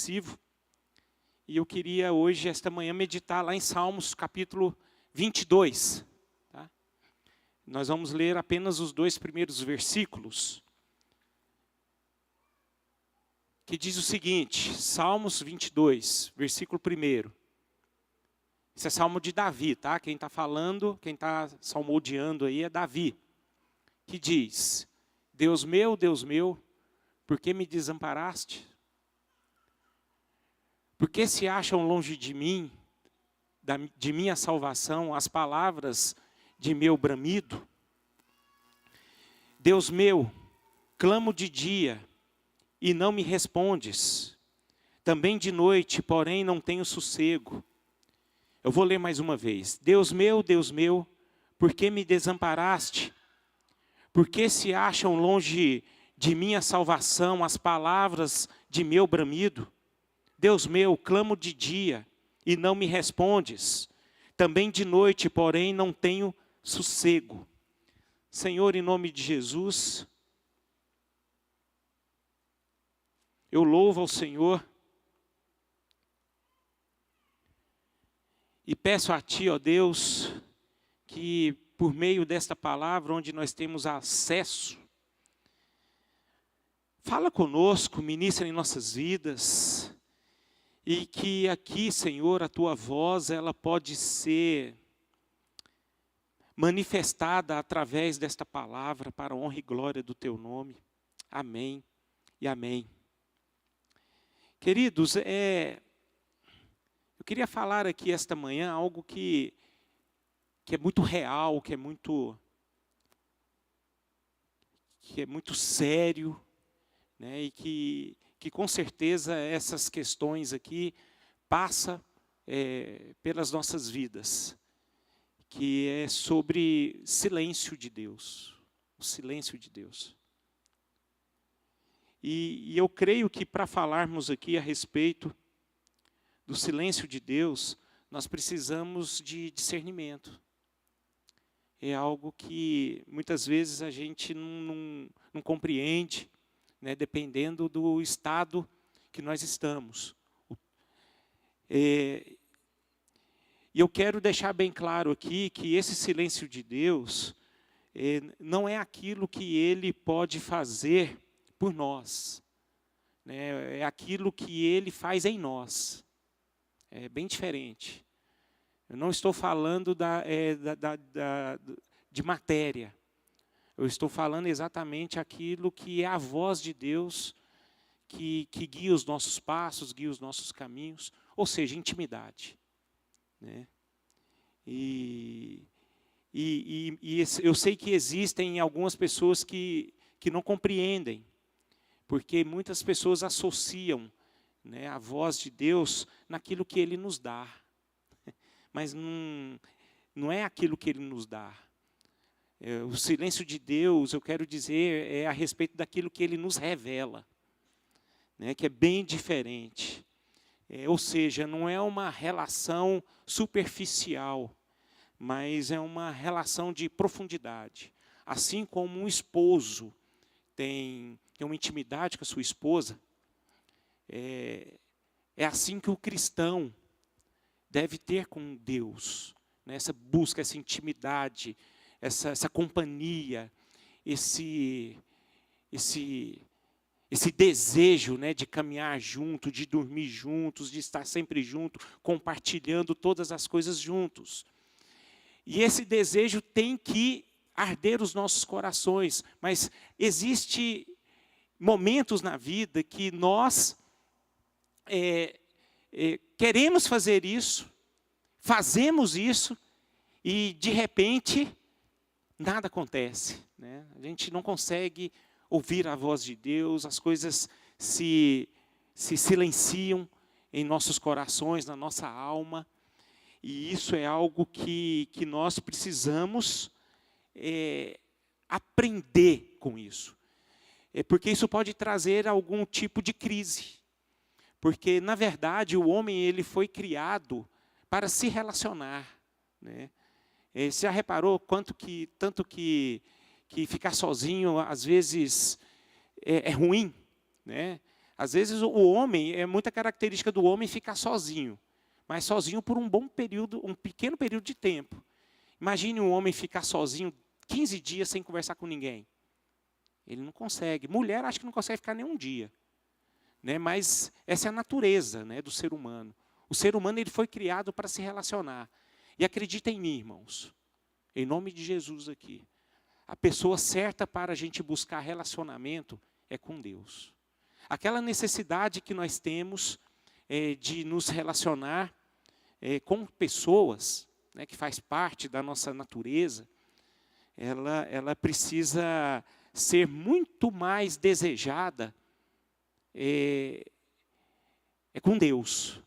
reflexivo. E eu queria hoje, esta manhã, meditar lá em Salmos, capítulo 22. Tá? Nós vamos ler apenas os 2 primeiros versículos. Que diz o seguinte, Salmos 22, versículo 1. Esse é Salmo de Davi, tá? Quem está falando, quem está salmodiando aí é Davi. Que diz, Deus meu, por que me desamparaste? Por que se acham longe de mim, de minha salvação, as palavras de meu bramido? Deus meu, clamo de dia e não me respondes. Também de noite, porém não tenho sossego. Eu vou ler mais uma vez. Deus meu, por que me desamparaste? Por que se acham longe de minha salvação as palavras de meu bramido? Deus meu, clamo de dia e não me respondes. Também de noite, porém, não tenho sossego. Senhor, em nome de Jesus, eu louvo ao Senhor e peço a Ti, ó Deus, que por meio desta palavra, onde nós temos acesso, fala conosco, ministra em nossas vidas, e que aqui, Senhor, a Tua voz, ela pode ser manifestada através desta palavra, para a honra e glória do Teu nome. Amém e amém. Queridos, eu queria falar aqui esta manhã algo que é muito real, que é muito sério, né? E que com certeza essas questões aqui passam pelas nossas vidas, que é sobre silêncio de Deus, o silêncio de Deus. E eu creio que para falarmos aqui a respeito do silêncio de Deus, nós precisamos de discernimento. É algo que muitas vezes a gente não compreende, né, dependendo do estado que nós estamos. E eu quero deixar bem claro aqui que esse silêncio de Deus não é aquilo que Ele pode fazer por nós, né, é aquilo que Ele faz em nós. É bem diferente. Eu não estou falando de matéria. Eu estou falando exatamente aquilo que é a voz de Deus, que guia os nossos passos, guia os nossos caminhos, ou seja, intimidade. Né? E eu sei que existem algumas pessoas que não compreendem, porque muitas pessoas associam, né, a voz de Deus naquilo que Ele nos dá. Mas não é aquilo que Ele nos dá. O silêncio de Deus, eu quero dizer, é a respeito daquilo que Ele nos revela, né, que é bem diferente. Ou seja, não é uma relação superficial, mas é uma relação de profundidade. Assim como um esposo tem uma intimidade com a sua esposa, é assim que o cristão deve ter com Deus, né? Essa busca, essa intimidade, essa companhia, esse desejo, né, de caminhar junto, de dormir juntos, de estar sempre junto, compartilhando todas as coisas juntos. E esse desejo tem que arder os nossos corações, mas existe momentos na vida que nós queremos fazer isso, fazemos isso, e de repente nada acontece, né? A gente não consegue ouvir a voz de Deus, as coisas se silenciam em nossos corações, na nossa alma, e isso é algo que nós precisamos aprender com isso. Porque isso pode trazer algum tipo de crise. Porque, na verdade, o homem ele foi criado para se relacionar. Né? Você já reparou tanto que ficar sozinho, às vezes, é ruim? Né? Às vezes o homem, é muita característica do homem ficar sozinho, mas sozinho por um bom período, um pequeno período de tempo. Imagine um homem ficar sozinho 15 dias sem conversar com ninguém. Ele não consegue. Mulher, acho que não consegue ficar nem um dia. Né? Mas essa é a natureza, né, do ser humano. O ser humano ele foi criado para se relacionar. E acredita em mim, irmãos. Em nome de Jesus aqui. A pessoa certa para a gente buscar relacionamento é com Deus. Aquela necessidade que nós temos de nos relacionar com pessoas, né, que faz parte da nossa natureza, ela precisa ser muito mais desejada com Deus.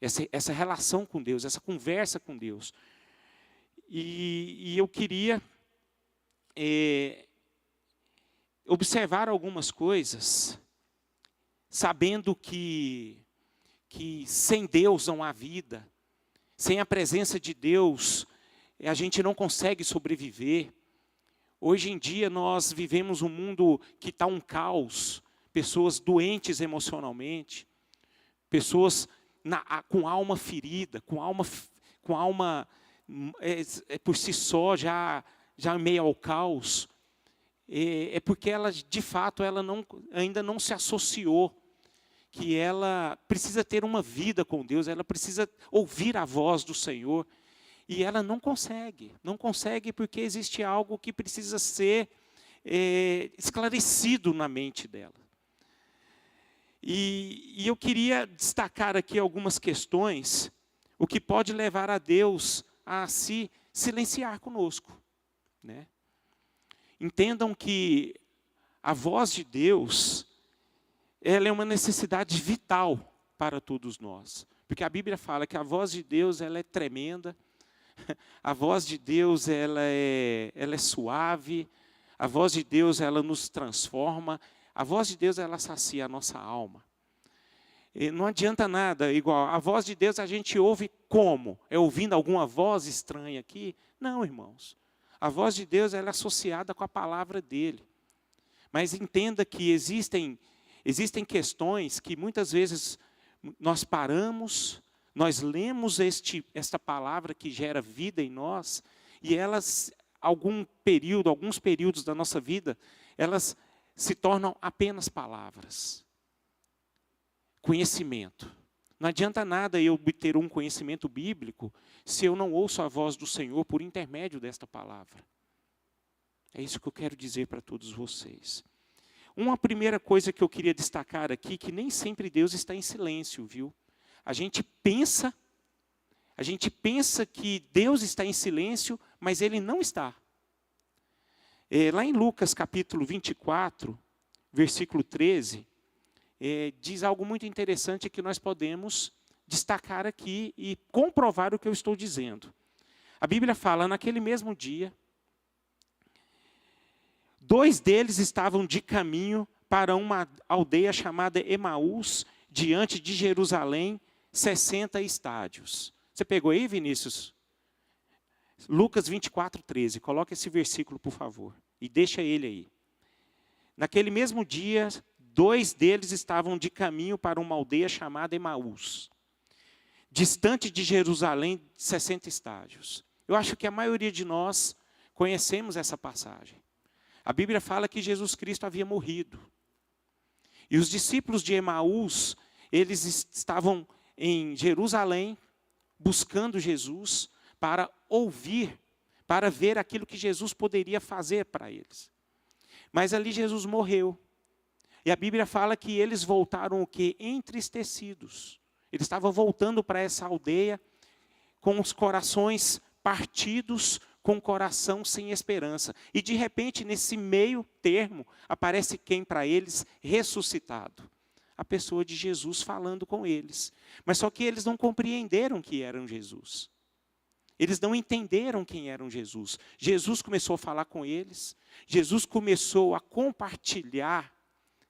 Essa relação com Deus, essa conversa com Deus. E eu queria observar algumas coisas, sabendo que sem Deus não há vida, sem a presença de Deus, a gente não consegue sobreviver. Hoje em dia nós vivemos um mundo que está um caos, pessoas doentes emocionalmente, pessoas com alma ferida, com alma por si só já meio ao caos. É porque ela, de fato, ainda não se associou, que ela precisa ter uma vida com Deus, ela precisa ouvir a voz do Senhor, e ela não consegue porque existe algo que precisa ser esclarecido na mente dela. E eu queria destacar aqui algumas questões, o que pode levar a Deus a se silenciar conosco, né? Entendam que a voz de Deus, ela é uma necessidade vital para todos nós. Porque a Bíblia fala que a voz de Deus ela é tremenda, a voz de Deus ela é suave, a voz de Deus ela nos transforma, a voz de Deus ela sacia a nossa alma. E não adianta nada, igual, a voz de Deus a gente ouve como? É ouvindo alguma voz estranha aqui? Não, irmãos. A voz de Deus ela é associada com a palavra dele. Mas entenda que existem questões que muitas vezes nós paramos, nós lemos esta palavra que gera vida em nós, e elas, alguns períodos da nossa vida, elas se tornam apenas palavras. Conhecimento. Não adianta nada eu obter um conhecimento bíblico se eu não ouço a voz do Senhor por intermédio desta palavra. É isso que eu quero dizer para todos vocês. Uma primeira coisa que eu queria destacar aqui, que nem sempre Deus está em silêncio, viu? A gente pensa que Deus está em silêncio, mas Ele não está. Lá em Lucas capítulo 24, versículo 13, diz algo muito interessante que nós podemos destacar aqui e comprovar o que eu estou dizendo. A Bíblia fala, naquele mesmo dia, 2 deles estavam de caminho para uma aldeia chamada Emaús, diante de Jerusalém, 60 estádios. Você pegou aí, Vinícius? Lucas 24, 13. Coloca esse versículo, por favor. E deixa ele aí. Naquele mesmo dia, 2 deles estavam de caminho para uma aldeia chamada Emaús, distante de Jerusalém, 60 estádios. Eu acho que a maioria de nós conhecemos essa passagem. A Bíblia fala que Jesus Cristo havia morrido. E os discípulos de Emaús, eles estavam em Jerusalém, buscando Jesus, para ouvir, para ver aquilo que Jesus poderia fazer para eles. Mas ali Jesus morreu. E a Bíblia fala que eles voltaram o quê? Entristecidos. Eles estavam voltando para essa aldeia com os corações partidos, com o coração sem esperança. E de repente, nesse meio termo, aparece quem para eles? Ressuscitado. A pessoa de Jesus falando com eles. Mas só que eles não compreenderam que eram Jesus. Eles não entenderam quem eram Jesus. Jesus começou a falar com eles. Jesus começou a compartilhar,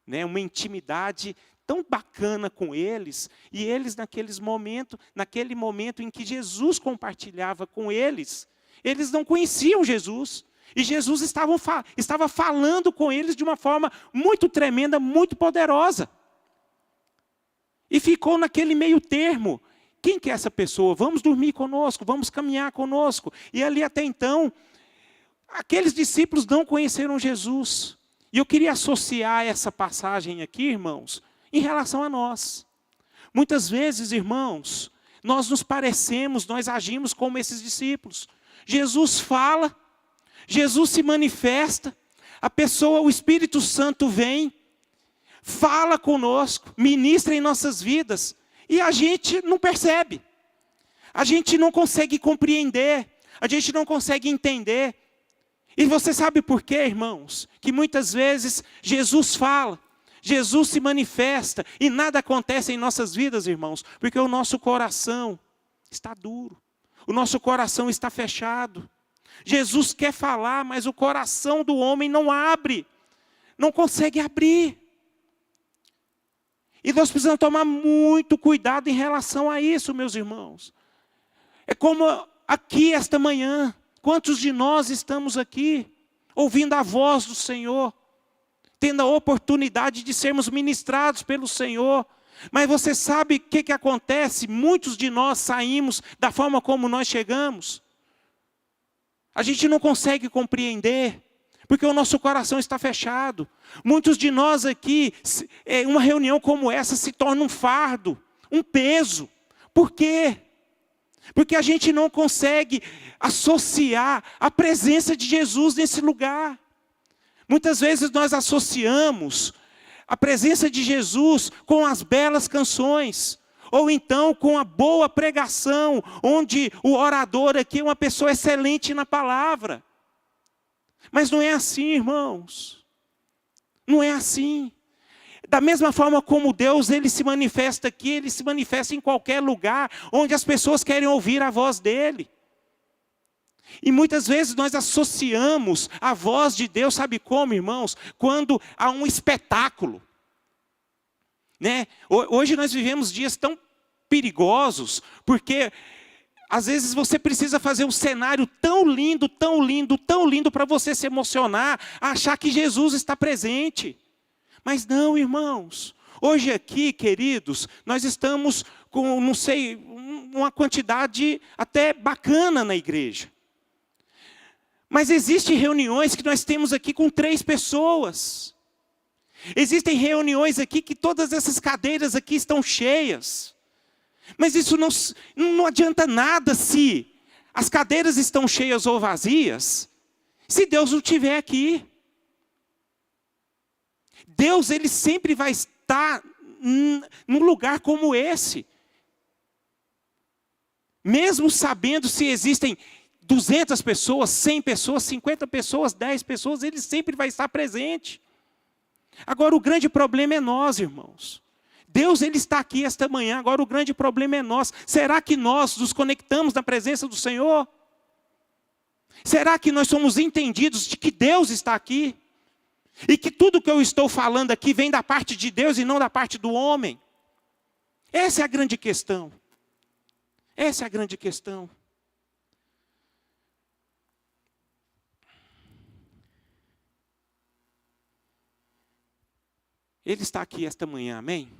né, uma intimidade tão bacana com eles. E eles, naquele momento em que Jesus compartilhava com eles, eles não conheciam Jesus. E Jesus estava falando com eles de uma forma muito tremenda, muito poderosa. E ficou naquele meio termo. Quem que é essa pessoa? Vamos dormir conosco, vamos caminhar conosco. E ali até então, aqueles discípulos não conheceram Jesus. E eu queria associar essa passagem aqui, irmãos, em relação a nós. Muitas vezes, irmãos, nós nos parecemos, nós agimos como esses discípulos. Jesus fala, Jesus se manifesta, a pessoa, o Espírito Santo vem, fala conosco, ministra em nossas vidas, e a gente não percebe. A gente não consegue compreender, a gente não consegue entender. E você sabe por quê, irmãos? Que muitas vezes Jesus fala, Jesus se manifesta e nada acontece em nossas vidas, irmãos, porque o nosso coração está duro, o nosso coração está fechado. Jesus quer falar, mas o coração do homem não abre, não consegue abrir. E nós precisamos tomar muito cuidado em relação a isso, meus irmãos. É como aqui esta manhã, quantos de nós estamos aqui, ouvindo a voz do Senhor, tendo a oportunidade de sermos ministrados pelo Senhor. Mas você sabe o que acontece? Muitos de nós saímos da forma como nós chegamos. A gente não consegue compreender, porque o nosso coração está fechado. Muitos de nós aqui, uma reunião como essa se torna um fardo, um peso. Por quê? Porque a gente não consegue associar a presença de Jesus nesse lugar. Muitas vezes nós associamos a presença de Jesus com as belas canções, ou então com a boa pregação, onde o orador aqui é uma pessoa excelente na palavra. Mas não é assim, irmãos. Não é assim. Da mesma forma como Deus, Ele se manifesta aqui, Ele se manifesta em qualquer lugar onde as pessoas querem ouvir a voz dEle. E muitas vezes nós associamos a voz de Deus, sabe como, irmãos? Quando há um espetáculo. Né? Hoje nós vivemos dias tão perigosos, porque às vezes você precisa fazer um cenário tão lindo, tão lindo, tão lindo para você se emocionar, achar que Jesus está presente. Mas não, irmãos. Hoje aqui, queridos, nós estamos com, não sei, uma quantidade até bacana na igreja. Mas existem reuniões que nós temos aqui com 3 pessoas. Existem reuniões aqui que todas essas cadeiras aqui estão cheias. Mas isso não adianta nada se as cadeiras estão cheias ou vazias, se Deus não estiver aqui. Deus, Ele sempre vai estar num lugar como esse. Mesmo sabendo se existem 200 pessoas, 100 pessoas, 50 pessoas, 10 pessoas, Ele sempre vai estar presente. Agora o grande problema é nós, irmãos. Deus, Ele está aqui esta manhã, agora o grande problema é nós. Será que nós nos conectamos na presença do Senhor? Será que nós somos entendidos de que Deus está aqui? E que tudo que eu estou falando aqui vem da parte de Deus e não da parte do homem? Essa é a grande questão. Essa é a grande questão. Ele está aqui esta manhã, amém?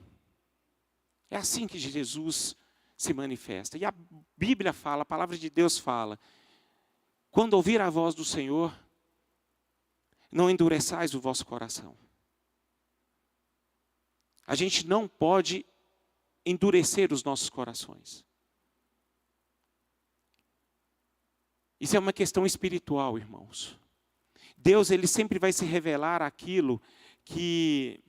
É assim que Jesus se manifesta. E a Bíblia fala, a palavra de Deus fala, quando ouvir a voz do Senhor, não endureçais o vosso coração. A gente não pode endurecer os nossos corações. Isso é uma questão espiritual, irmãos. Deus, Ele sempre vai se revelar aquilo que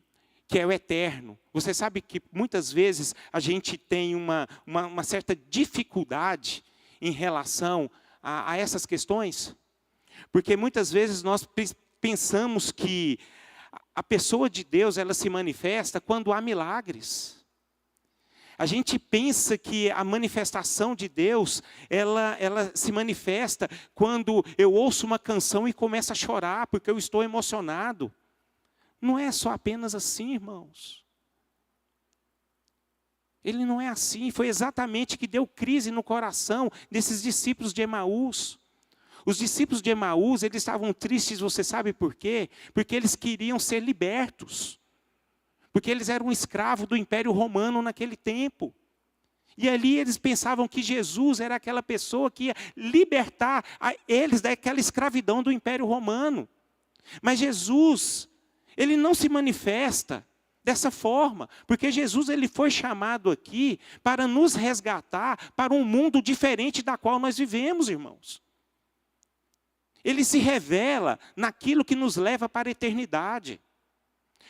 é o eterno. Você sabe que muitas vezes a gente tem uma certa dificuldade em relação a essas questões? Porque muitas vezes nós pensamos que a pessoa de Deus, ela se manifesta quando há milagres. A gente pensa que a manifestação de Deus, ela se manifesta quando eu ouço uma canção e começo a chorar, porque eu estou emocionado. Não é só apenas assim, irmãos. Ele não é assim. Foi exatamente que deu crise no coração desses discípulos de Emaús. Os discípulos de Emaús, eles estavam tristes, você sabe por quê? Porque eles queriam ser libertos. porque eles eram escravos do Império Romano naquele tempo. E ali eles pensavam que Jesus era aquela pessoa que ia libertar eles daquela escravidão do Império Romano. Mas Jesus, ele não se manifesta dessa forma, porque Jesus ele foi chamado aqui para nos resgatar para um mundo diferente da qual nós vivemos, irmãos. Ele se revela naquilo que nos leva para a eternidade.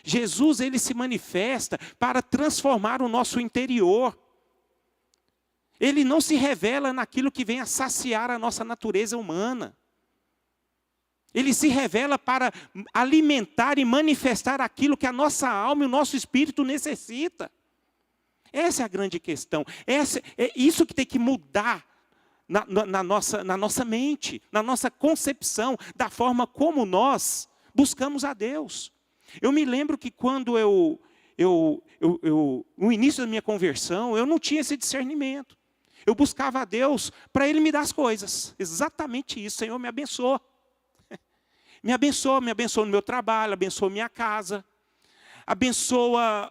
Jesus ele se manifesta para transformar o nosso interior. Ele não se revela naquilo que vem a saciar a nossa natureza humana. Ele se revela para alimentar e manifestar aquilo que a nossa alma e o nosso espírito necessita. Essa é a grande questão. É isso que tem que mudar na nossa mente, na nossa concepção, da forma como nós buscamos a Deus. Eu me lembro que quando no início da minha conversão, eu não tinha esse discernimento. Eu buscava a Deus para Ele me dar as coisas. Exatamente isso. Senhor, me abençoa. Me abençoa no meu trabalho, abençoa minha casa, abençoa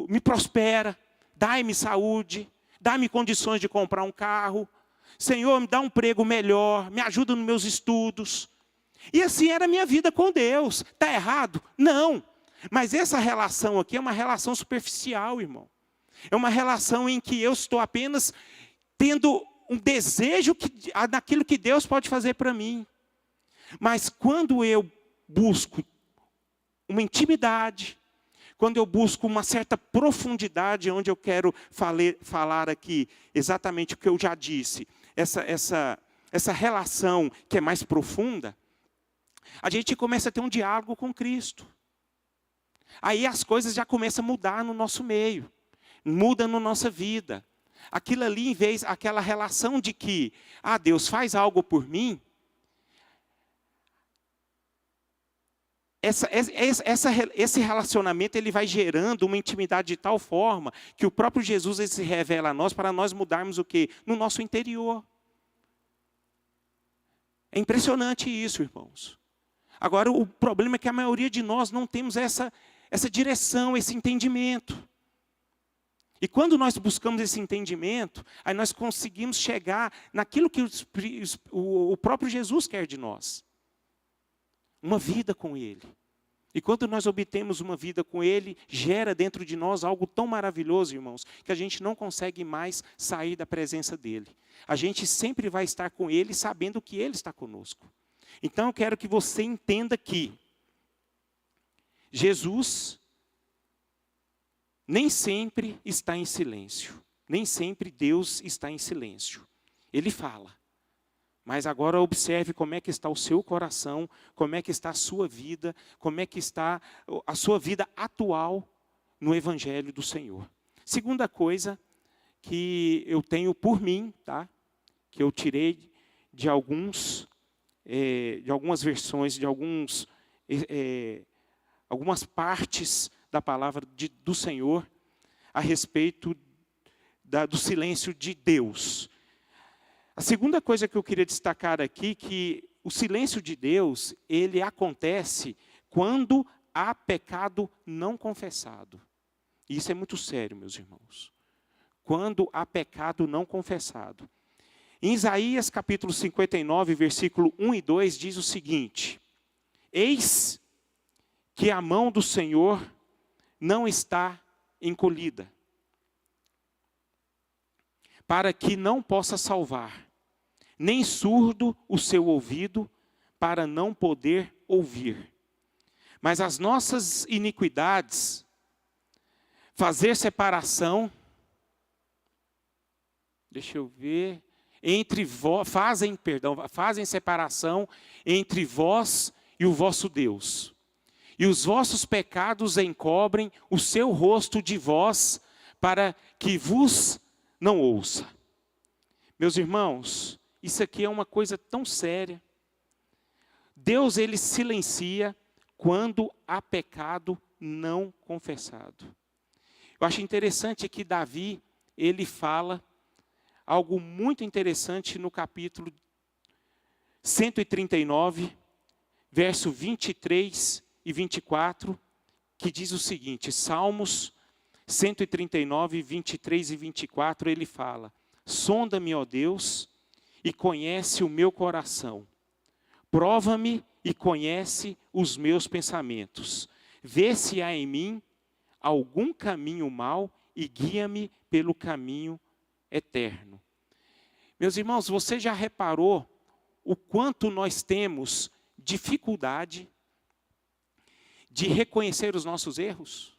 me prospera, dai-me saúde, dá-me condições de comprar um carro. Senhor, me dá um emprego melhor, me ajuda nos meus estudos. E assim era a minha vida com Deus. Está errado? Não. Mas essa relação aqui é uma relação superficial, irmão. É uma relação em que eu estou apenas tendo um desejo naquilo que Deus pode fazer para mim. Mas quando eu busco uma intimidade, quando eu busco uma certa profundidade, onde eu quero falar aqui exatamente o que eu já disse, essa relação que é mais profunda, a gente começa a ter um diálogo com Cristo. Aí as coisas já começam a mudar no nosso meio, muda na nossa vida. Aquilo ali, em vez, aquela relação de que, Deus faz algo por mim, esse relacionamento ele vai gerando uma intimidade de tal forma que o próprio Jesus ele se revela a nós para nós mudarmos o quê? No nosso interior. É impressionante isso, irmãos. Agora, o problema é que a maioria de nós não temos essa direção, esse entendimento. E quando nós buscamos esse entendimento, aí nós conseguimos chegar naquilo que o próprio Jesus quer de nós. Uma vida com Ele. E quando nós obtemos uma vida com Ele, gera dentro de nós algo tão maravilhoso, irmãos, que a gente não consegue mais sair da presença dEle. A gente sempre vai estar com Ele, sabendo que Ele está conosco. Então eu quero que você entenda que Jesus nem sempre está em silêncio. Nem sempre Deus está em silêncio. Ele fala. Mas agora observe como é que está o seu coração, como é que está a sua vida, como é que está a sua vida atual no Evangelho do Senhor. Segunda coisa que eu tenho por mim, tá? Que eu tirei de algumas versões, de algumas partes da palavra do Senhor a respeito do silêncio de Deus. A segunda coisa que eu queria destacar aqui, que o silêncio de Deus, ele acontece quando há pecado não confessado. Isso é muito sério, meus irmãos. Quando há pecado não confessado. Em Isaías capítulo 59, versículo 1 e 2, diz o seguinte: Eis que a mão do Senhor não está encolhida, para que não possa salvar, nem surdo o seu ouvido, para não poder ouvir. Mas as nossas iniquidades, fazer separação, deixa eu ver, fazem separação entre vós e o vosso Deus. E os vossos pecados encobrem o seu rosto de vós, para que vos não ouça. Meus irmãos, isso aqui é uma coisa tão séria. Deus, ele silencia quando há pecado não confessado. Eu acho interessante que Davi, ele fala algo muito interessante no capítulo 139, verso 23 e 24, que diz o seguinte, Salmos 139, 23 e 24, ele fala: sonda-me, ó Deus, e conhece o meu coração. Prova-me e conhece os meus pensamentos. Vê se há em mim algum caminho mau e guia-me pelo caminho eterno. Meus irmãos, você já reparou o quanto nós temos dificuldade de reconhecer os nossos erros?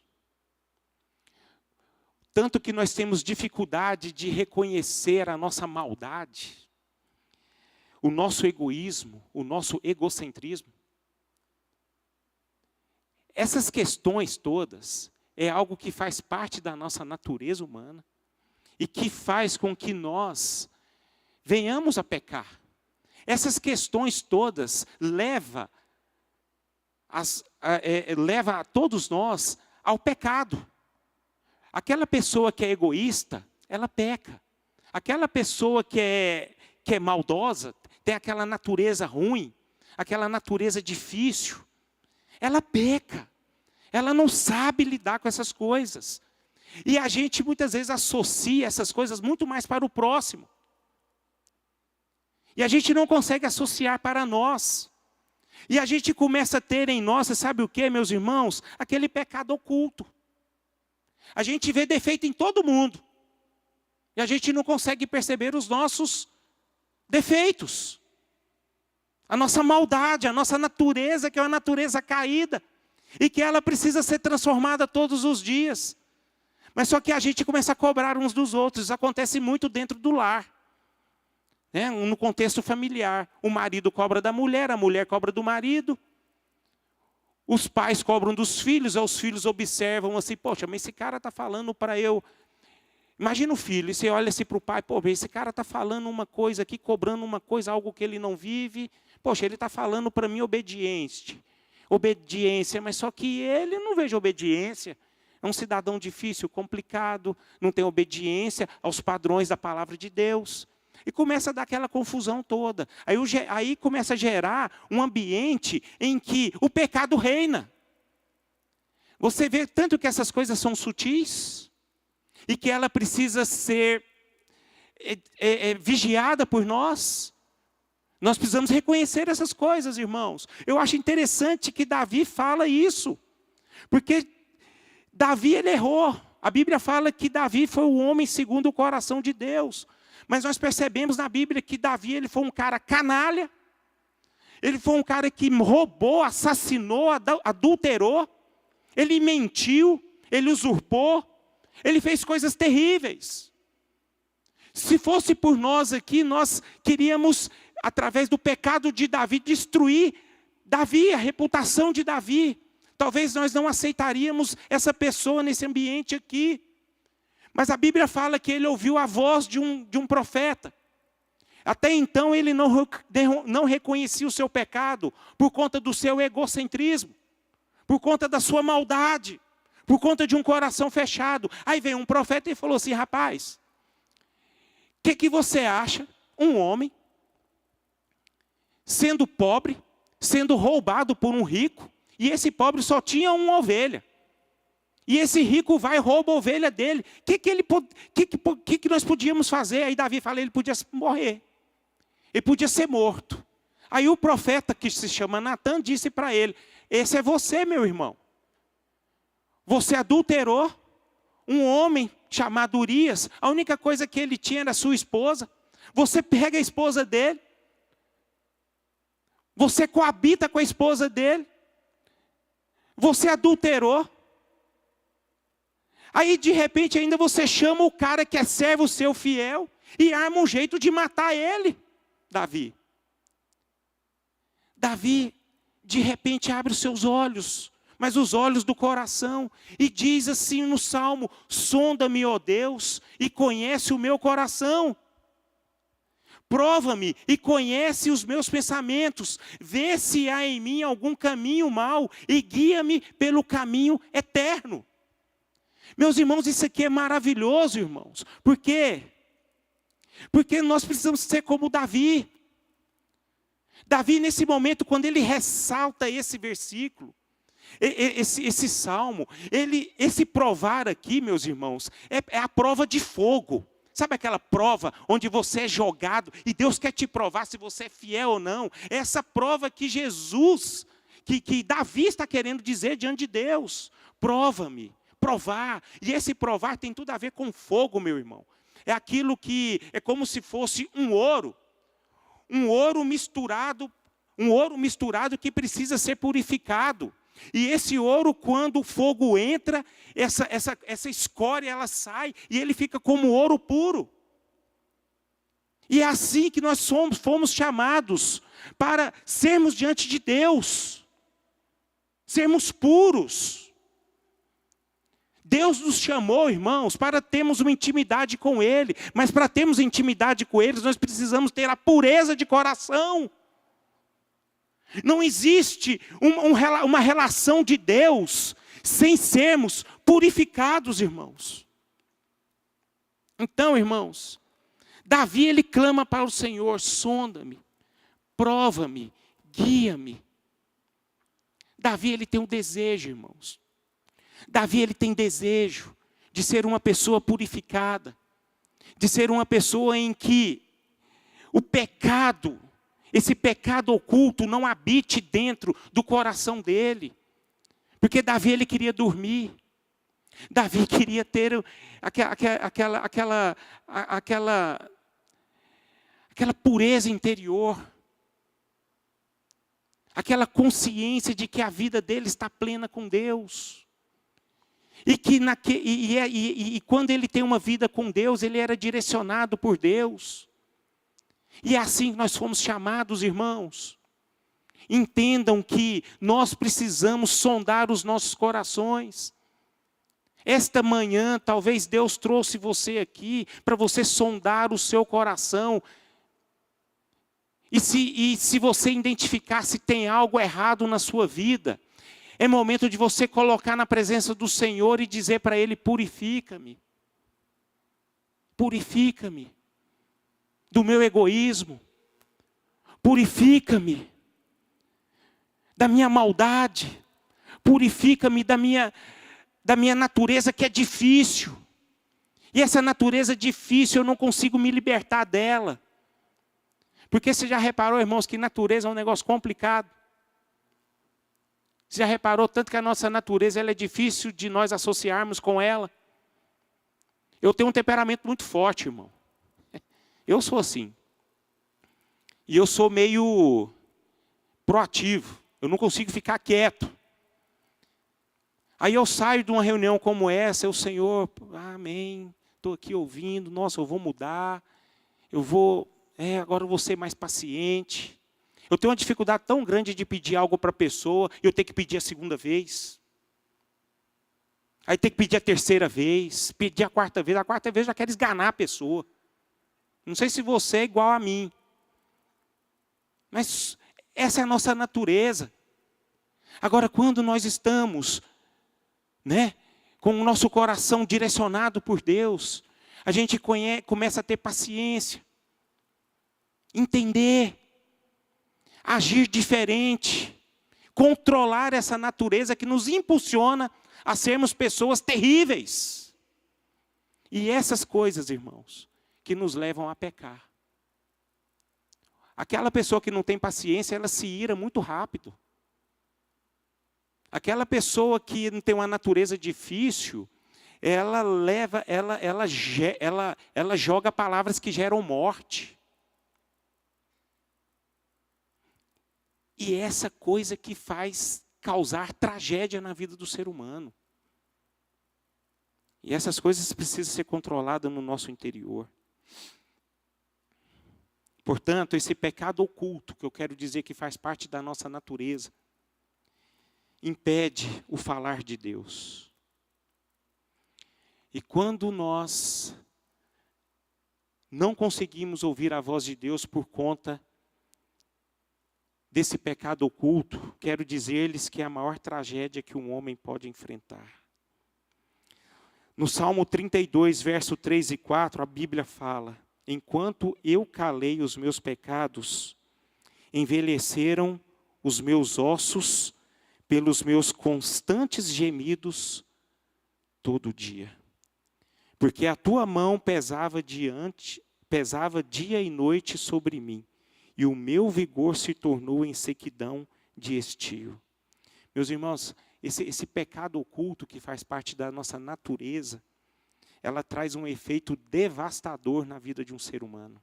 Tanto que nós temos dificuldade de reconhecer a nossa maldade, o nosso egoísmo, o nosso egocentrismo. Essas questões todas é algo que faz parte da nossa natureza humana e que faz com que nós venhamos a pecar. Essas questões todas levam a todos nós ao pecado. Aquela pessoa que é egoísta, ela peca. Aquela pessoa que é maldosa, tem aquela natureza ruim, aquela natureza difícil, ela peca. Ela não sabe lidar com essas coisas. E a gente muitas vezes associa essas coisas muito mais para o próximo. E a gente não consegue associar para nós. E a gente começa a ter em nós, sabe o que, meus irmãos? Aquele pecado oculto. A gente vê defeito em todo mundo. E a gente não consegue perceber os nossos defeitos. A nossa maldade, a nossa natureza, que é uma natureza caída. E que ela precisa ser transformada todos os dias. Mas só que a gente começa a cobrar uns dos outros. Isso acontece muito dentro do lar. No contexto familiar. O marido cobra da mulher, a mulher cobra do marido. Os pais cobram dos filhos, os filhos observam assim, poxa, mas esse cara está falando para eu... Imagina o filho, e você olha assim para o pai, pô, esse cara está falando uma coisa aqui, cobrando uma coisa, algo que ele não vive. Poxa, ele está falando para mim obediência, mas só que ele não vejo obediência. É um cidadão difícil, complicado, não tem obediência aos padrões da palavra de Deus. E começa a dar aquela confusão toda. Aí começa a gerar um ambiente em que o pecado reina. Você vê tanto que essas coisas são sutis e que ela precisa ser vigiada por nós. Nós precisamos reconhecer essas coisas, irmãos. Eu acho interessante que Davi fala isso. Porque Davi, ele errou. A Bíblia fala que Davi foi o homem segundo o coração de Deus. Mas nós percebemos na Bíblia que Davi, ele foi um cara canalha. Ele foi um cara que roubou, assassinou, adulterou. Ele mentiu, ele usurpou. Ele fez coisas terríveis. Se fosse por nós aqui, nós queríamos, através do pecado de Davi, destruir Davi, a reputação de Davi. Talvez nós não aceitaríamos essa pessoa nesse ambiente aqui. Mas a Bíblia fala que ele ouviu a voz de um profeta. Até então ele não reconhecia o seu pecado por conta do seu egocentrismo, por conta da sua maldade, por conta de um coração fechado. Aí veio um profeta e falou assim, rapaz, o que você acha? Um homem, sendo pobre, sendo roubado por um rico, e esse pobre só tinha uma ovelha. E esse rico vai e rouba a ovelha dele. O que nós podíamos fazer? Aí Davi fala, ele podia morrer. Ele podia ser morto. Aí o profeta, que se chama Natã, disse para ele, esse é você, meu irmão. Você adulterou um homem chamado Urias. A única coisa que ele tinha era a sua esposa. Você pega a esposa dele. Você coabita com a esposa dele. Você adulterou. Aí, de repente, ainda você chama o cara que é servo seu fiel e arma um jeito de matar ele, Davi. Davi, de repente, abre os seus olhos, mas os olhos do coração, e diz assim no Salmo, sonda-me, ó Deus, e conhece o meu coração. Prova-me e conhece os meus pensamentos, vê se há em mim algum caminho mau e guia-me pelo caminho eterno. Meus irmãos, isso aqui é maravilhoso, irmãos. Por quê? Porque nós precisamos ser como Davi. Davi, nesse momento, quando ele ressalta esse versículo, Esse salmo, esse provar aqui, meus irmãos, é a prova de fogo. Sabe aquela prova onde você é jogado e Deus quer te provar se você é fiel ou não? É essa prova que Jesus, que Davi está querendo dizer diante de Deus. Prova-me, provar. E esse provar tem tudo a ver com fogo, meu irmão. É aquilo que é como se fosse um ouro misturado que precisa ser purificado. E esse ouro, quando o fogo entra, essa escória ela sai e ele fica como ouro puro. E é assim que nós fomos chamados para sermos diante de Deus, sermos puros. Deus nos chamou, irmãos, para termos uma intimidade com Ele, mas para termos intimidade com Ele, nós precisamos ter a pureza de coração. Não existe uma relação de Deus sem sermos purificados, irmãos. Então, irmãos, Davi ele clama para o Senhor: sonda-me, prova-me, guia-me. Davi ele tem um desejo, irmãos. Davi ele tem desejo de ser uma pessoa purificada, de ser uma pessoa em que o pecado, esse pecado oculto não habite dentro do coração dele. Porque Davi ele queria dormir. Davi queria ter aquela pureza interior. Aquela consciência de que a vida dele está plena com Deus. E quando ele tem uma vida com Deus, ele era direcionado por Deus. E é assim que nós fomos chamados, irmãos. Entendam que nós precisamos sondar os nossos corações. Esta manhã, talvez Deus trouxe você aqui para você sondar o seu coração. E se você identificar se tem algo errado na sua vida, é momento de você colocar na presença do Senhor e dizer para Ele: purifica-me. Purifica-me do meu egoísmo. Purifica-me da minha maldade. Purifica-me da minha natureza que é difícil. E essa natureza difícil eu não consigo me libertar dela. Porque você já reparou, irmãos, que natureza é um negócio complicado? Você já reparou tanto que a nossa natureza ela é difícil de nós associarmos com ela? Eu tenho um temperamento muito forte, irmão. Eu sou assim. E eu sou meio proativo. Eu não consigo ficar quieto. Aí eu saio de uma reunião como essa, o Senhor, amém, estou aqui ouvindo, nossa, eu vou mudar, agora eu vou ser mais paciente. Eu tenho uma dificuldade tão grande de pedir algo para a pessoa, eu tenho que pedir a segunda vez. Aí tem que pedir a terceira vez, pedir a quarta vez eu já quero esganar a pessoa. Não sei se você é igual a mim. Mas essa é a nossa natureza. Agora, quando nós estamos, com o nosso coração direcionado por Deus, a gente começa a ter paciência, entender, agir diferente, controlar essa natureza que nos impulsiona a sermos pessoas terríveis. E essas coisas, irmãos, que nos levam a pecar. Aquela pessoa que não tem paciência, ela se ira muito rápido. Aquela pessoa que não tem uma natureza difícil, ela joga palavras que geram morte. E é essa coisa que faz causar tragédia na vida do ser humano. E essas coisas precisam ser controladas no nosso interior. Portanto, esse pecado oculto, que eu quero dizer que faz parte da nossa natureza, impede o falar de Deus. E quando nós não conseguimos ouvir a voz de Deus por conta desse pecado oculto, quero dizer-lhes que é a maior tragédia que um homem pode enfrentar. No Salmo 32, verso 3 e 4, a Bíblia fala: enquanto eu calei os meus pecados, envelheceram os meus ossos pelos meus constantes gemidos todo dia. Porque a tua mão pesava dia e noite sobre mim, e o meu vigor se tornou em sequidão de estio. Meus irmãos, esse pecado oculto que faz parte da nossa natureza, ela traz um efeito devastador na vida de um ser humano.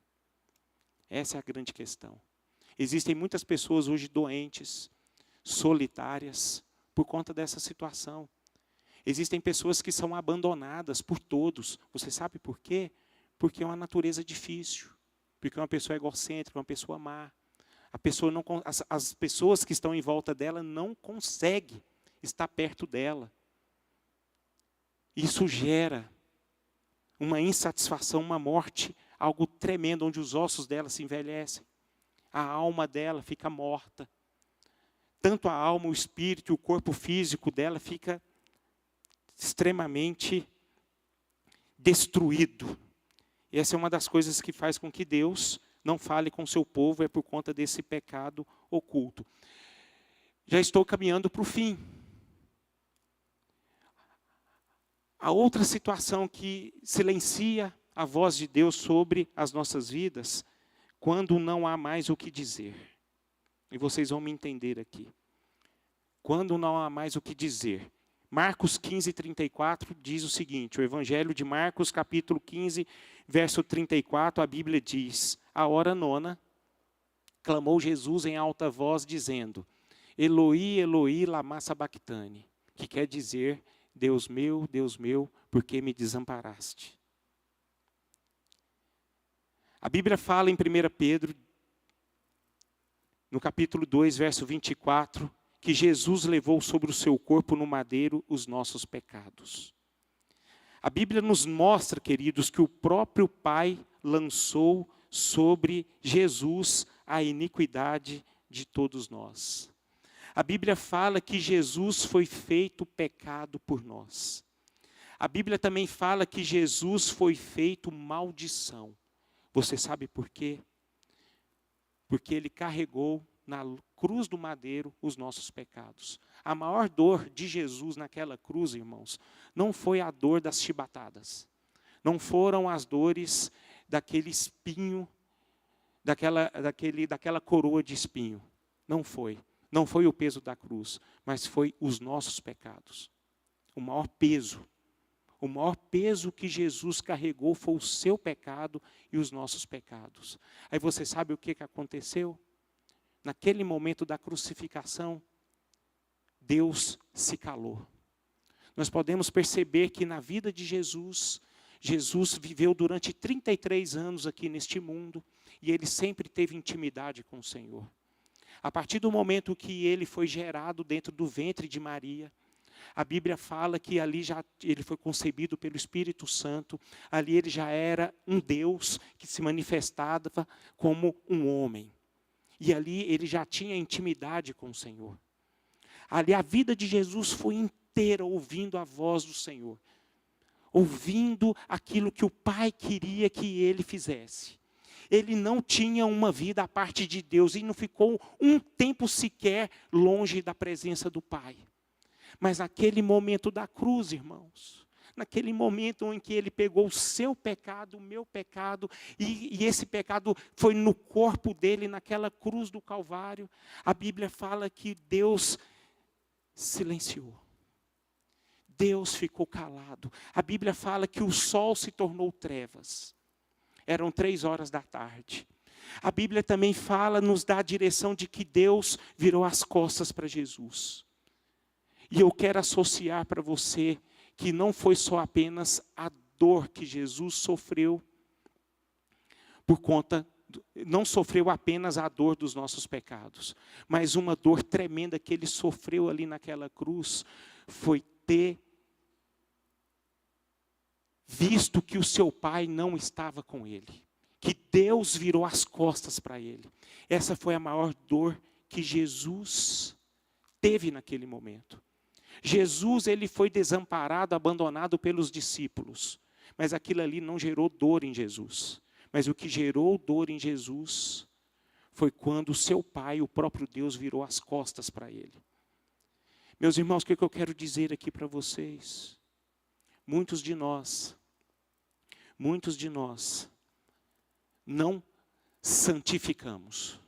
Essa é a grande questão. Existem muitas pessoas hoje doentes, solitárias, por conta dessa situação. Existem pessoas que são abandonadas por todos. Você sabe por quê? Porque é uma natureza difícil. Porque uma pessoa egocêntrica, uma pessoa má. As pessoas que estão em volta dela não conseguem estar perto dela. Isso gera uma insatisfação, uma morte, algo tremendo, onde os ossos dela se envelhecem. A alma dela fica morta. Tanto a alma, o espírito e o corpo físico dela fica extremamente destruído. E essa é uma das coisas que faz com que Deus não fale com o seu povo, é por conta desse pecado oculto. Já estou caminhando para o fim. A outra situação que silencia a voz de Deus sobre as nossas vidas, quando não há mais o que dizer. E vocês vão me entender aqui. Quando não há mais o que dizer. Marcos 15, 34 diz o seguinte, o Evangelho de Marcos, capítulo 15, verso 34, a Bíblia diz: a hora nona, clamou Jesus em alta voz, dizendo: Eloi, Eloi, lama sabactani, que quer dizer: Deus meu, por que me desamparaste? A Bíblia fala em 1 Pedro, no capítulo 2, verso 24, que Jesus levou sobre o seu corpo no madeiro os nossos pecados. A Bíblia nos mostra, queridos, que o próprio Pai lançou sobre Jesus a iniquidade de todos nós. A Bíblia fala que Jesus foi feito pecado por nós. A Bíblia também fala que Jesus foi feito maldição. Você sabe por quê? Porque ele carregou na cruz do madeiro os nossos pecados. A maior dor de Jesus naquela cruz, irmãos, não foi a dor das chibatadas. Não foram as dores daquele espinho, daquela coroa de espinho. Não foi. Não foi o peso da cruz, mas foi os nossos pecados. O maior peso que Jesus carregou foi o seu pecado e os nossos pecados. Aí você sabe o que aconteceu? Naquele momento da crucificação, Deus se calou. Nós podemos perceber que na vida de Jesus, Jesus viveu durante 33 anos aqui neste mundo, e ele sempre teve intimidade com o Senhor. A partir do momento que ele foi gerado dentro do ventre de Maria, a Bíblia fala que ali ele foi concebido pelo Espírito Santo, ali ele já era um Deus que se manifestava como um homem. E ali ele já tinha intimidade com o Senhor. Ali a vida de Jesus foi inteira ouvindo a voz do Senhor. Ouvindo aquilo que o Pai queria que ele fizesse. Ele não tinha uma vida à parte de Deus e não ficou um tempo sequer longe da presença do Pai. Mas naquele momento da cruz, irmãos, naquele momento em que ele pegou o seu pecado, o meu pecado, e esse pecado foi no corpo dele, naquela cruz do Calvário, a Bíblia fala que Deus silenciou. Deus ficou calado. A Bíblia fala que o sol se tornou trevas. Eram 3 horas da tarde. A Bíblia também fala, nos dá a direção de que Deus virou as costas para Jesus. E eu quero associar para você que não foi só apenas a dor que Jesus sofreu não sofreu apenas a dor dos nossos pecados, mas uma dor tremenda que ele sofreu ali naquela cruz, foi ter visto que o seu pai não estava com ele, que Deus virou as costas para ele. Essa foi a maior dor que Jesus teve naquele momento. Jesus, ele foi desamparado, abandonado pelos discípulos. Mas aquilo ali não gerou dor em Jesus. Mas o que gerou dor em Jesus foi quando o seu pai, o próprio Deus, virou as costas para ele. Meus irmãos, o que eu quero dizer aqui para vocês? Muitos de nós não santificamos.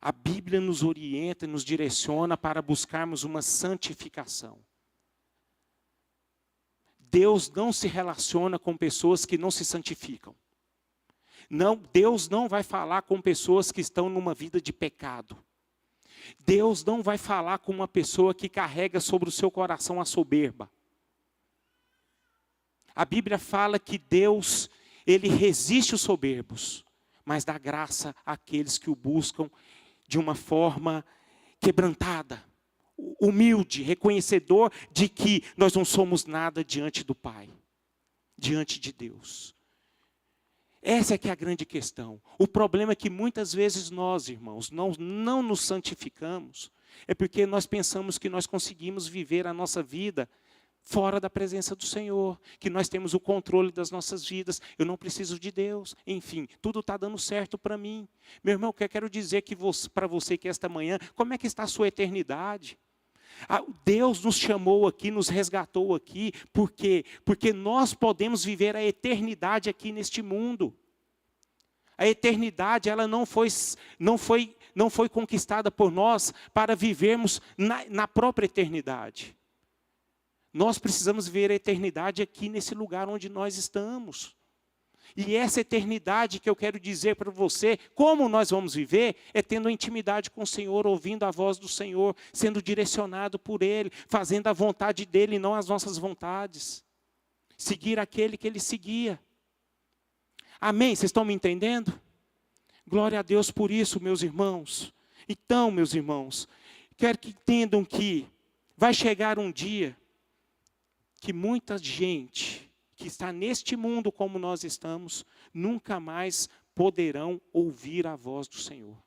A Bíblia nos orienta, nos direciona para buscarmos uma santificação. Deus não se relaciona com pessoas que não se santificam. Não, Deus não vai falar com pessoas que estão numa vida de pecado. Deus não vai falar com uma pessoa que carrega sobre o seu coração a soberba. A Bíblia fala que Deus, Ele resiste os soberbos, mas dá graça àqueles que o buscam de uma forma quebrantada, humilde, reconhecedor de que nós não somos nada diante do Pai, diante de Deus. Essa é que é a grande questão. O problema é que muitas vezes nós, irmãos, não nos santificamos, é porque nós pensamos que nós conseguimos viver a nossa vida fora da presença do Senhor, que nós temos o controle das nossas vidas, eu não preciso de Deus, enfim, tudo está dando certo para mim. Meu irmão, o que eu quero dizer para você que esta manhã, como é que está a sua eternidade? Deus nos chamou aqui, nos resgatou aqui, por quê? Porque nós podemos viver a eternidade aqui neste mundo. A eternidade, ela não foi conquistada por nós para vivermos na própria eternidade. Nós precisamos ver a eternidade aqui nesse lugar onde nós estamos. E essa eternidade que eu quero dizer para você, como nós vamos viver, é tendo intimidade com o Senhor, ouvindo a voz do Senhor, sendo direcionado por Ele, fazendo a vontade dEle e não as nossas vontades. Seguir aquele que Ele seguia. Amém? Vocês estão me entendendo? Glória a Deus por isso, meus irmãos. Então, meus irmãos, quero que entendam que vai chegar um dia que muita gente que está neste mundo como nós estamos, nunca mais poderão ouvir a voz do Senhor.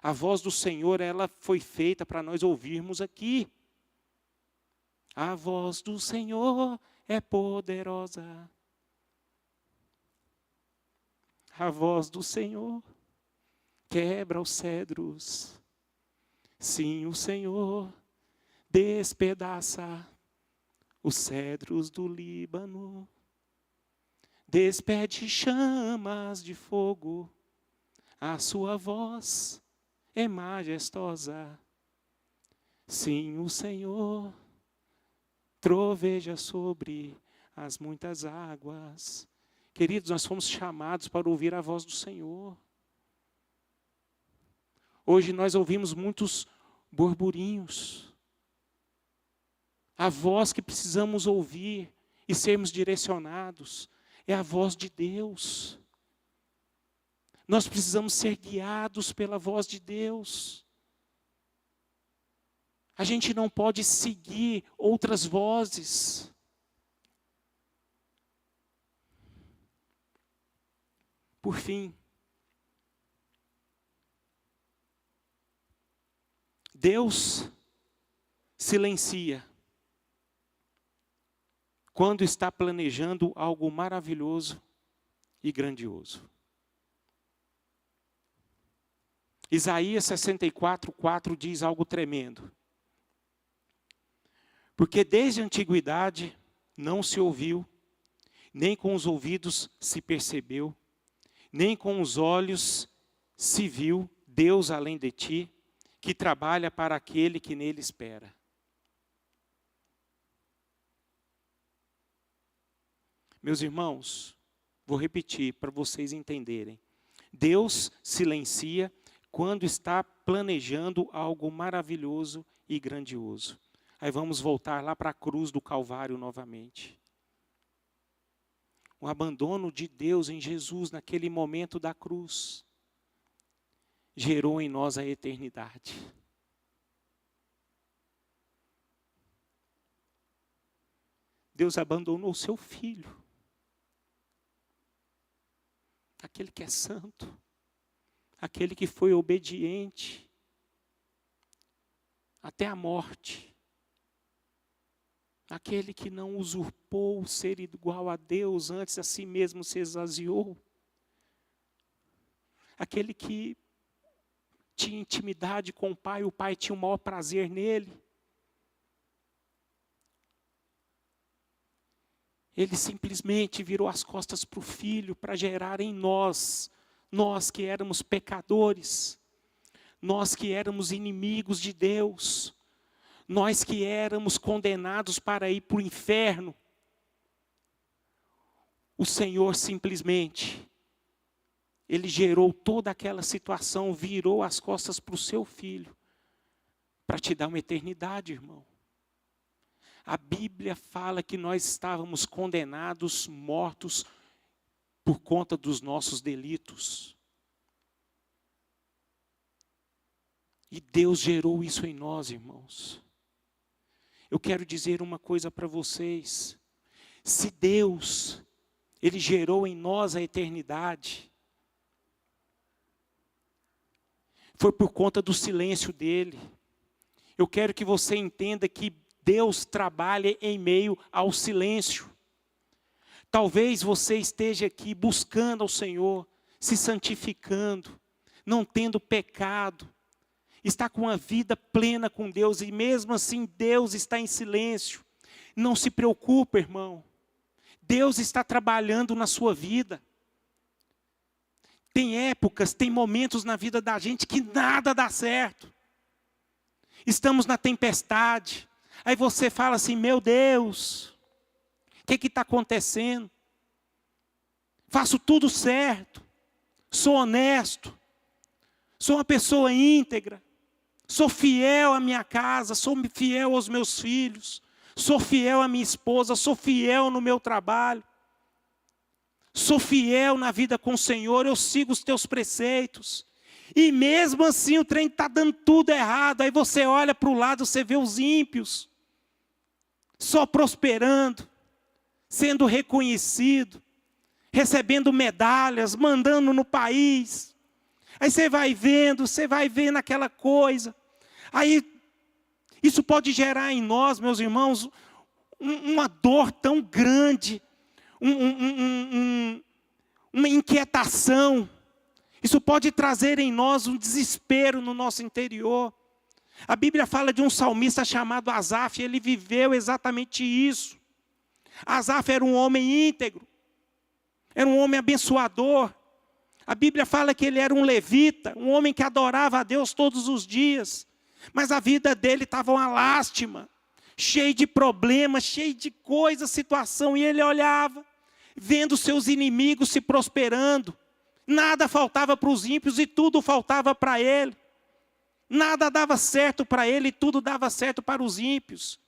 A voz do Senhor, ela foi feita para nós ouvirmos aqui. A voz do Senhor é poderosa. A voz do Senhor quebra os cedros. Sim, o Senhor despedaça os cedros do Líbano, despede chamas de fogo, a sua voz é majestosa. Sim, o Senhor troveja sobre as muitas águas. Queridos, nós fomos chamados para ouvir a voz do Senhor. Hoje nós ouvimos muitos burburinhos. A voz que precisamos ouvir e sermos direcionados é a voz de Deus. Nós precisamos ser guiados pela voz de Deus. A gente não pode seguir outras vozes. Por fim, Deus silencia quando está planejando algo maravilhoso e grandioso. Isaías 64:4 diz algo tremendo. Porque desde a antiguidade não se ouviu, nem com os ouvidos se percebeu, nem com os olhos se viu Deus além de ti, que trabalha para aquele que nele espera. Meus irmãos, vou repetir para vocês entenderem. Deus silencia quando está planejando algo maravilhoso e grandioso. Aí vamos voltar lá para a cruz do Calvário novamente. O abandono de Deus em Jesus naquele momento da cruz gerou em nós a eternidade. Deus abandonou o seu Filho. Aquele que é santo, aquele que foi obediente até a morte, aquele que não usurpou ser igual a Deus, antes a si mesmo se esvaziou, aquele que tinha intimidade com o Pai tinha o maior prazer nele. Ele simplesmente virou as costas para o Filho, para gerar em nós que éramos pecadores, nós que éramos inimigos de Deus, nós que éramos condenados para ir para o inferno. O Senhor simplesmente, Ele gerou toda aquela situação, virou as costas para o seu Filho, para te dar uma eternidade, irmão. A Bíblia fala que nós estávamos condenados, mortos, por conta dos nossos delitos. E Deus gerou isso em nós, irmãos. Eu quero dizer uma coisa para vocês. Se Deus, Ele gerou em nós a eternidade, foi por conta do silêncio dEle. Eu quero que você entenda que Deus trabalha em meio ao silêncio. Talvez você esteja aqui buscando ao Senhor, se santificando, não tendo pecado, está com uma vida plena com Deus e mesmo assim Deus está em silêncio. Não se preocupe, irmão. Deus está trabalhando na sua vida. Tem épocas, tem momentos na vida da gente que nada dá certo. Estamos na tempestade. Aí você fala assim, meu Deus, o que está acontecendo? Faço tudo certo, sou honesto, sou uma pessoa íntegra, sou fiel à minha casa, sou fiel aos meus filhos, sou fiel à minha esposa, sou fiel no meu trabalho, sou fiel na vida com o Senhor, eu sigo os teus preceitos. E mesmo assim o trem está dando tudo errado, aí você olha para o lado, você vê os ímpios, só prosperando, sendo reconhecido, recebendo medalhas, mandando no país. Aí você vai vendo aquela coisa. Aí isso pode gerar em nós, meus irmãos, uma dor tão grande, uma inquietação. Isso pode trazer em nós um desespero no nosso interior. A Bíblia fala de um salmista chamado Asaf, ele viveu exatamente isso. Asaf era um homem íntegro, era um homem abençoador. A Bíblia fala que ele era um levita, um homem que adorava a Deus todos os dias. Mas a vida dele estava uma lástima, cheio de problemas, cheio de coisas, situação. E ele olhava, vendo seus inimigos se prosperando. Nada faltava para os ímpios e tudo faltava para ele. Nada dava certo para ele e tudo dava certo para os ímpios.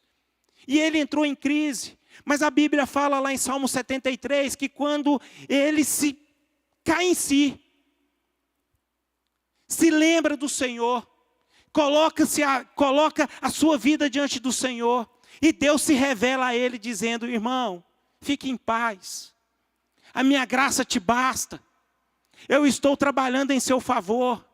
E ele entrou em crise. Mas a Bíblia fala lá em Salmo 73 que quando ele se cai em si, se lembra do Senhor, coloca a sua vida diante do Senhor, e Deus se revela a ele dizendo, irmão, fique em paz, a minha graça te basta, eu estou trabalhando em seu favor.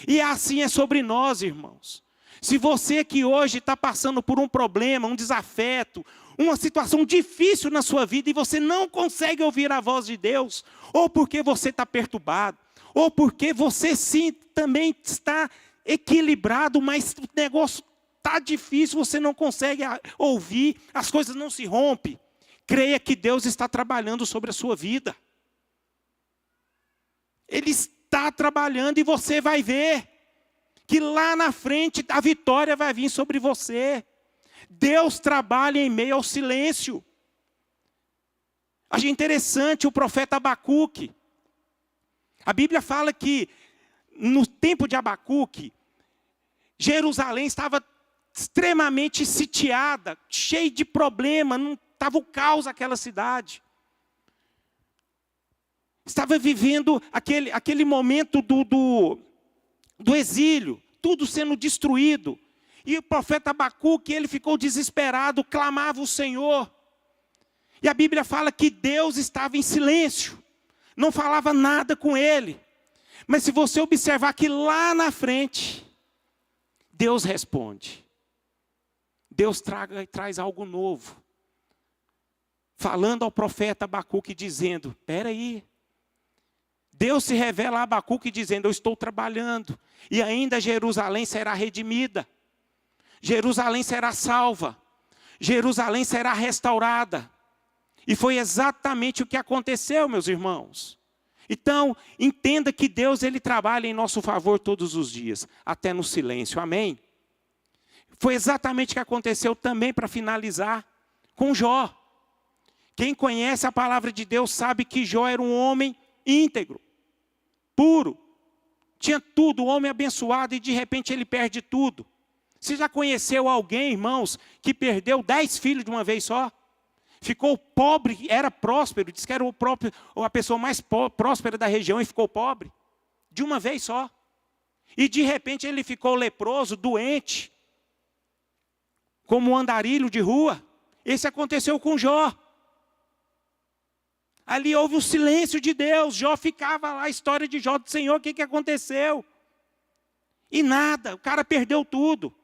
E assim é sobre nós, irmãos. Se você que hoje está passando por um problema, um desafeto, uma situação difícil na sua vida e você não consegue ouvir a voz de Deus, ou porque você está perturbado, ou porque você sim também está equilibrado, mas o negócio está difícil, você não consegue ouvir, as coisas não se rompem, creia que Deus está trabalhando sobre a sua vida. Ele está trabalhando e você vai ver que lá na frente a vitória vai vir sobre você. Deus trabalha em meio ao silêncio. Achei interessante o profeta Abacuque. A Bíblia fala que no tempo de Abacuque, Jerusalém estava extremamente sitiada, cheia de problemas, não estava o caos aquela cidade. Estava vivendo aquele momento do exílio, tudo sendo destruído. E o profeta Abacuque, ele ficou desesperado, clamava o Senhor. E a Bíblia fala que Deus estava em silêncio, não falava nada com ele. Mas se você observar que lá na frente, Deus responde. Deus traz algo novo. Falando ao profeta Abacuque, dizendo, espera aí, Deus se revela a Abacuque dizendo: eu estou trabalhando, e ainda Jerusalém será redimida, Jerusalém será salva, Jerusalém será restaurada. E foi exatamente o que aconteceu, meus irmãos. Então, entenda que Deus, Ele trabalha em nosso favor todos os dias, até no silêncio, amém? Foi exatamente o que aconteceu também, para finalizar, com Jó. Quem conhece a palavra de Deus sabe que Jó era um homem íntegro, puro, tinha tudo, um homem abençoado, e de repente ele perde tudo. Você já conheceu alguém, irmãos, que perdeu 10 filhos de uma vez só? Ficou pobre, era próspero, disse que era a pessoa mais próspera da região e ficou pobre, de uma vez só. E de repente ele ficou leproso, doente, como um andarilho de rua. Esse aconteceu com Jó. Ali houve o silêncio de Deus. Jó ficava lá, a história de Jó, do Senhor, o que aconteceu? E nada, o cara perdeu tudo.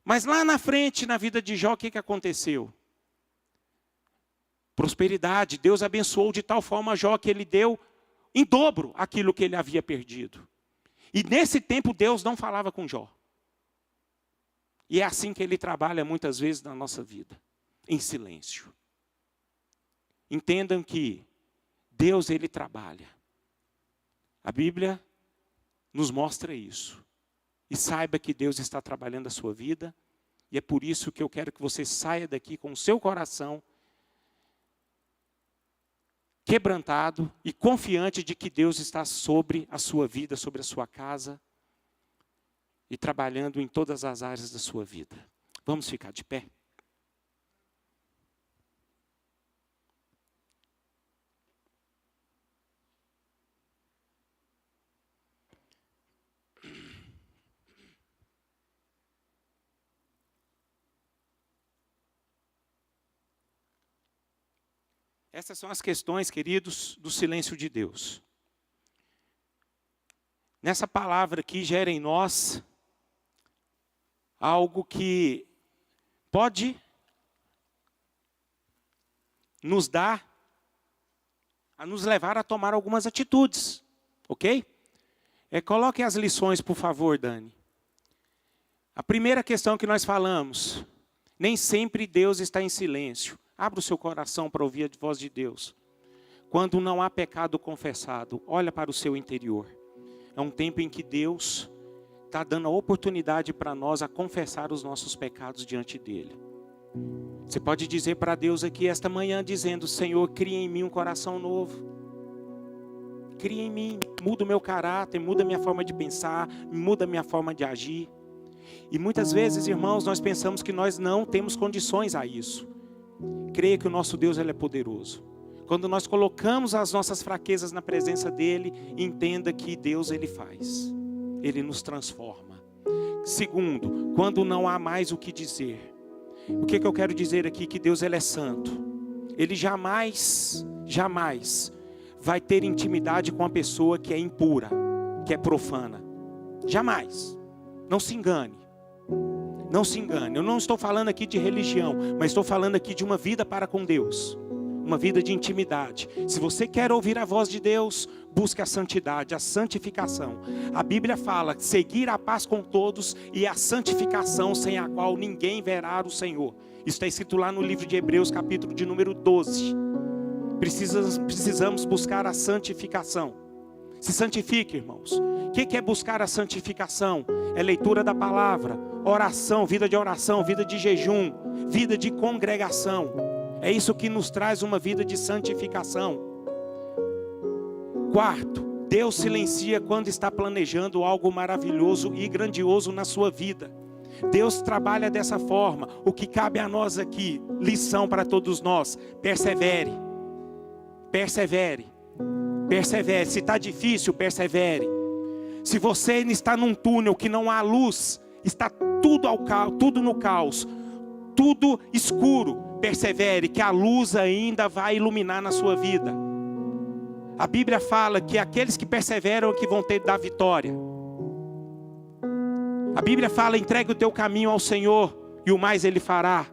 Mas lá na frente, na vida de Jó, o que aconteceu? Prosperidade. Deus abençoou de tal forma Jó que ele deu em dobro aquilo que ele havia perdido. E nesse tempo Deus não falava com Jó. E é assim que Ele trabalha muitas vezes na nossa vida, em silêncio. Entendam que Deus, Ele trabalha. A Bíblia nos mostra isso. E saiba que Deus está trabalhando a sua vida. E é por isso que eu quero que você saia daqui com o seu coração quebrantado e confiante de que Deus está sobre a sua vida, sobre a sua casa e trabalhando em todas as áreas da sua vida. Vamos ficar de pé? Essas são as questões, queridos, do silêncio de Deus. Nessa palavra aqui gera em nós algo que pode nos dar, a nos levar a tomar algumas atitudes, ok? Coloquem as lições, por favor, Dani. A primeira questão que nós falamos: nem sempre Deus está em silêncio. Abra o seu coração para ouvir a voz de Deus. Quando não há pecado confessado, olha para o seu interior. É um tempo em que Deus está dando a oportunidade para nós a confessar os nossos pecados diante dEle. Você pode dizer para Deus aqui esta manhã, dizendo: Senhor, cria em mim um coração novo. Cria em mim, muda o meu caráter, muda a minha forma de pensar, muda a minha forma de agir. E muitas vezes, irmãos, nós pensamos que nós não temos condições a isso. Creia que o nosso Deus, Ele é poderoso. Quando nós colocamos as nossas fraquezas na presença dEle, entenda que Deus, Ele faz. Ele nos transforma. Segundo, quando não há mais o que dizer. O que eu quero dizer aqui? Que Deus, Ele é santo. Ele jamais vai ter intimidade com uma pessoa que é impura, que é profana. Jamais. Não se engane. Não se engane, eu não estou falando aqui de religião, mas estou falando aqui de uma vida para com Deus, uma vida de intimidade. Se você quer ouvir a voz de Deus, busque a santidade, a santificação. A Bíblia fala: seguir a paz com todos e a santificação, sem a qual ninguém verá o Senhor. Isso está escrito lá no livro de Hebreus, capítulo de número 12. Precisamos buscar a santificação. Se santifique, irmãos. O que é buscar a santificação? É leitura da palavra, oração, vida de jejum, vida de congregação. É isso que nos traz uma vida de santificação. Quarto, Deus silencia quando está planejando algo maravilhoso e grandioso na sua vida. Deus trabalha dessa forma. O que cabe a nós aqui, lição para todos nós: persevere. Persevere. Persevere. Se está difícil, persevere. Se você está num túnel que não há luz, está tudo no caos, tudo escuro, persevere, que a luz ainda vai iluminar na sua vida. A Bíblia fala que aqueles que perseveram é que vão ter da vitória. A Bíblia fala: entregue o teu caminho ao Senhor e o mais Ele fará.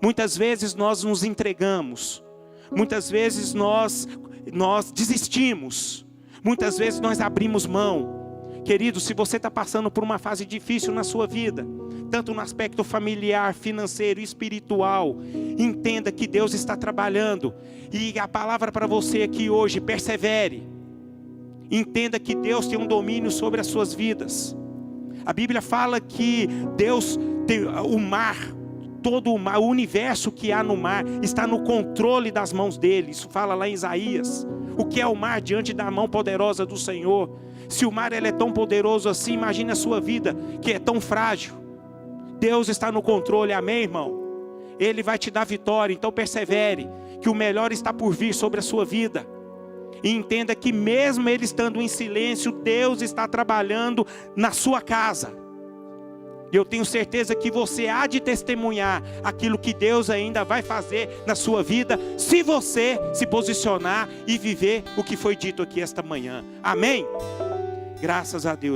Muitas vezes nós nos entregamos, muitas vezes nós nós desistimos. Muitas vezes nós abrimos mão. Querido, se você está passando por uma fase difícil na sua vida, tanto no aspecto familiar, financeiro, espiritual, entenda que Deus está trabalhando. E a palavra para você aqui hoje, persevere. Entenda que Deus tem um domínio sobre as suas vidas. A Bíblia fala que Deus tem o mar, todo o mar, o universo que há no mar, está no controle das mãos dele. Isso fala lá em Isaías. O que é o mar diante da mão poderosa do Senhor? Se o mar ele é tão poderoso assim, imagine a sua vida, que é tão frágil. Deus está no controle, amém, irmão? Ele vai te dar vitória, então persevere, que o melhor está por vir sobre a sua vida. E entenda que mesmo ele estando em silêncio, Deus está trabalhando na sua casa. Eu tenho certeza que você há de testemunhar aquilo que Deus ainda vai fazer na sua vida, se você se posicionar e viver o que foi dito aqui esta manhã. Amém? Graças a Deus.